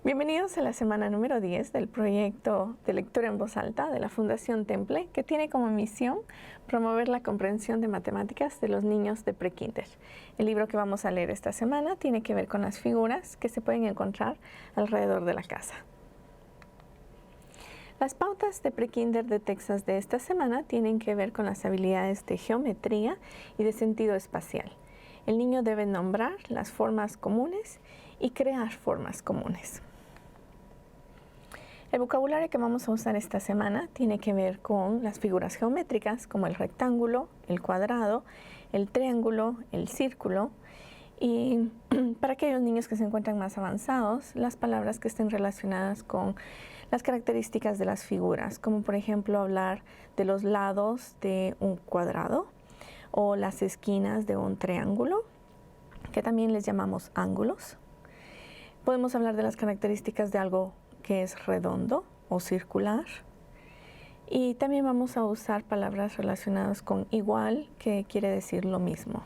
Bienvenidos a la semana número 10 del proyecto de lectura en voz alta de la Fundación Temple, que tiene como misión promover la comprensión de matemáticas de los niños de prekinder. El libro que vamos a leer esta semana tiene que ver con las figuras que se pueden encontrar alrededor de la casa. Las pautas de prekinder de Texas de esta semana tienen que ver con las habilidades de geometría y de sentido espacial. El niño debe nombrar las formas comunes y crear formas comunes. El vocabulario que vamos a usar esta semana tiene que ver con las figuras geométricas como el rectángulo, el cuadrado, el triángulo, el círculo, y para aquellos niños que se encuentran más avanzados, las palabras que estén relacionadas con las características de las figuras, como por ejemplo hablar de los lados de un cuadrado o las esquinas de un triángulo, que también les llamamos ángulos. Podemos hablar de las características de algo que es redondo o circular. Y también vamos a usar palabras relacionadas con igual, que quiere decir lo mismo.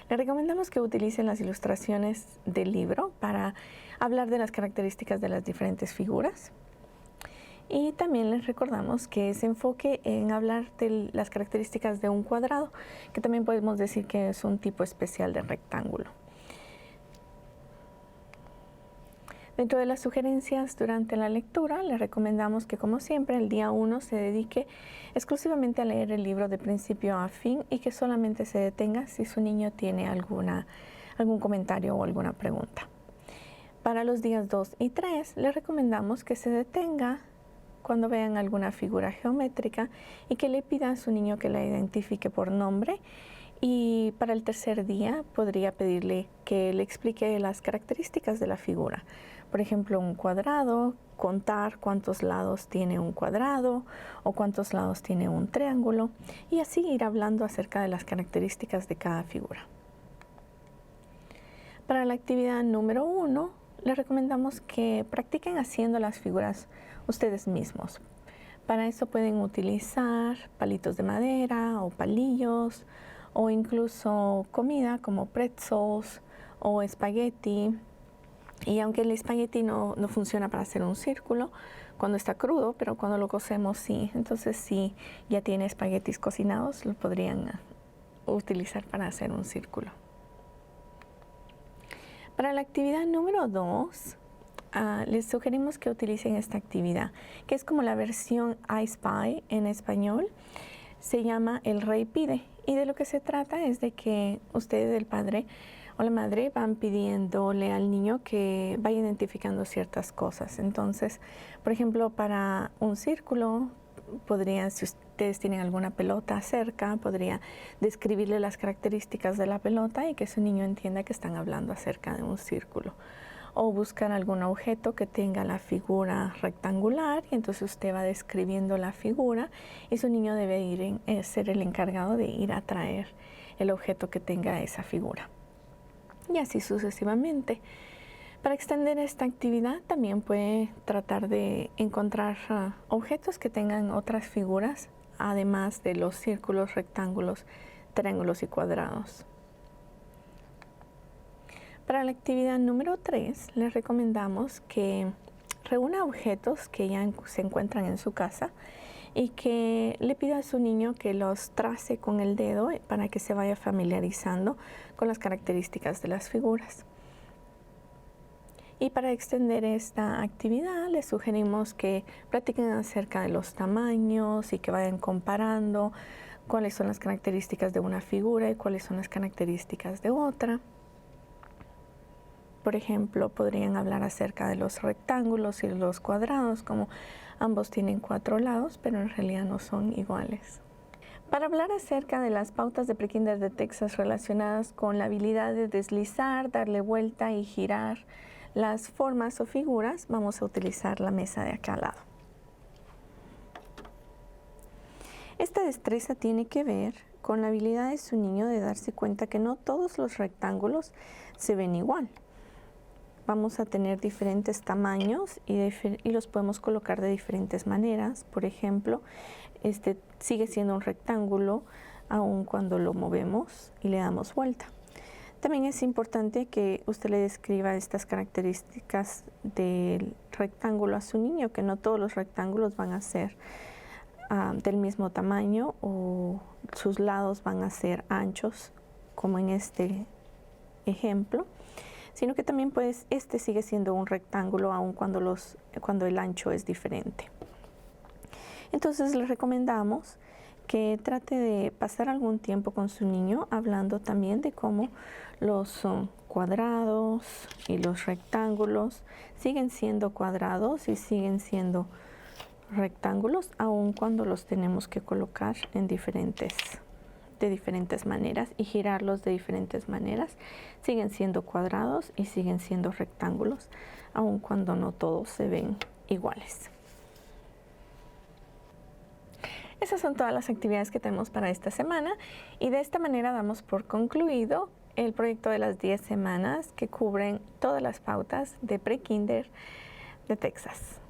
Le recomendamos que utilicen las ilustraciones del libro para hablar de las características de las diferentes figuras. Y también les recordamos que se enfoque en hablar de las características de un cuadrado, que también podemos decir que es un tipo especial de rectángulo. Dentro de las sugerencias durante la lectura, les recomendamos que, como siempre, el día 1 se dedique exclusivamente a leer el libro de principio a fin y que solamente se detenga si su niño tiene algún comentario o alguna pregunta. Para los días 2 y 3, les recomendamos que se detenga cuando vean alguna figura geométrica y que le pida a su niño que la identifique por nombre. Y para el tercer día podría pedirle que le explique las características de la figura. Por ejemplo, un cuadrado, contar cuántos lados tiene un cuadrado o cuántos lados tiene un triángulo, y así ir hablando acerca de las características de cada figura. Para la actividad número 1, les recomendamos que practiquen haciendo las figuras ustedes mismos. Para eso pueden utilizar palitos de madera o palillos, o incluso comida como pretzels o espagueti. Y aunque el espagueti no funciona para hacer un círculo cuando está crudo, pero cuando lo cocemos sí. Entonces, si ya tiene espaguetis cocinados, lo podrían utilizar para hacer un círculo. Para la actividad número 2, les sugerimos que utilicen esta actividad, que es como la versión I Spy en español. Se llama El Rey Pide, y de lo que se trata es de que ustedes, el padre o la madre, van pidiéndole al niño que vaya identificando ciertas cosas. Entonces, por ejemplo, para un círculo, si ustedes tienen alguna pelota cerca, podría describirle las características de la pelota y que su niño entienda que están hablando acerca de un círculo. O buscar algún objeto que tenga la figura rectangular, y entonces usted va describiendo la figura y su niño debe ser el encargado de ir a traer el objeto que tenga esa figura. Y así sucesivamente. Para extender esta actividad también puede tratar de encontrar objetos que tengan otras figuras, además de los círculos, rectángulos, triángulos y cuadrados. Para la actividad número 3, les recomendamos que reúna objetos que ya se encuentran en su casa y que le pida a su niño que los trace con el dedo para que se vaya familiarizando con las características de las figuras. Y para extender esta actividad, les sugerimos que practiquen acerca de los tamaños y que vayan comparando cuáles son las características de una figura y cuáles son las características de otra. Por ejemplo, podrían hablar acerca de los rectángulos y los cuadrados, como ambos tienen 4 lados, pero en realidad no son iguales. Para hablar acerca de las pautas de prekinder de Texas relacionadas con la habilidad de deslizar, darle vuelta y girar las formas o figuras, vamos a utilizar la mesa de acá al lado. Esta destreza tiene que ver con la habilidad de su niño de darse cuenta que no todos los rectángulos se ven igual. Vamos a tener diferentes tamaños y los podemos colocar de diferentes maneras. Por ejemplo, este sigue siendo un rectángulo aun cuando lo movemos y le damos vuelta. También es importante que usted le describa estas características del rectángulo a su niño, que no todos los rectángulos van a ser del mismo tamaño o sus lados van a ser anchos, como en este ejemplo, sino que también pues este sigue siendo un rectángulo aun cuando el ancho es diferente. Entonces le recomendamos que trate de pasar algún tiempo con su niño hablando también de cómo los cuadrados y los rectángulos siguen siendo cuadrados y siguen siendo rectángulos aun cuando los tenemos que colocar de diferentes maneras y girarlos de diferentes maneras. Siguen siendo cuadrados y siguen siendo rectángulos aun cuando no todos se ven iguales. Esas son todas las actividades que tenemos para esta semana y de esta manera damos por concluido el proyecto de las 10 semanas que cubren todas las pautas de pre-kinder de Texas.